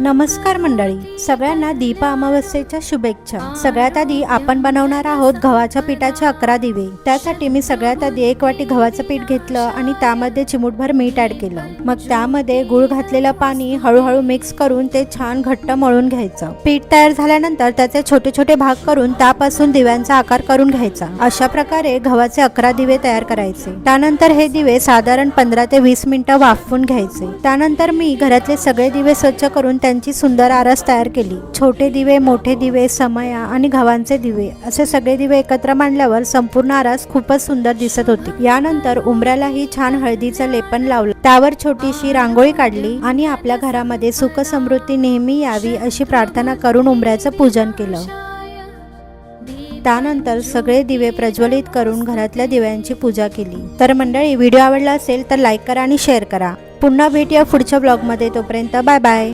नमस्कार मंडळी, सगळ्यांना दीप अमावस्येच्या शुभेच्छा। सगळ्यात आधी आपण बनवणार आहोत गव्हाच्या पिठाचे 11 दिवे। त्यासाठी मी सगळ्यात आधी 1 वाटी गव्हाचं पीठ घेतलं आणि त्यामध्ये चिमूटभर मीठ ऍड केलं। मग त्यामध्ये गुळ घातलेलं पाणी हळूहळू मिक्स करून ते छान घट्ट मळून घ्यायचं। पीठ तयार झाल्यानंतर त्याचे छोटे छोटे भाग करून त्यापासून दिव्यांचा आकार करून घ्यायचा। अशा प्रकारे गव्हाचे 11 दिवे तयार करायचे। त्यानंतर हे दिवे साधारण 15 ते 20 मिनिटं वाफवून घ्यायचे। त्यानंतर मी घरातले सगळे दिवे स्वच्छ करून त्यांची सुंदर आरास तयार केली। छोटे दिवे, मोठे दिवे, समया आणि गव्हांचे दिवे असे सगळे दिवे एकत्र मांडल्यावर संपूर्ण आरास खूपच सुंदर दिसत होती। यानंतर उंबऱ्यालाही छान हळदीचं लेपन लावलं, त्यावर छोटीशी रांगोळी काढली आणि आपल्या घरामध्ये सुख समृद्धी नेहमी यावी अशी प्रार्थना करून उंबऱ्याचं पूजन केलं। त्यानंतर सगळे दिवे प्रज्वलित करून घरातल्या दिव्यांची पूजा केली। तर मंडळी, व्हिडिओ आवडला असेल तर लाईक करा आणि शेअर करा। पुन्हा भेटूया पुढच्या ब्लॉगमध्ये, तोपर्यंत बाय बाय।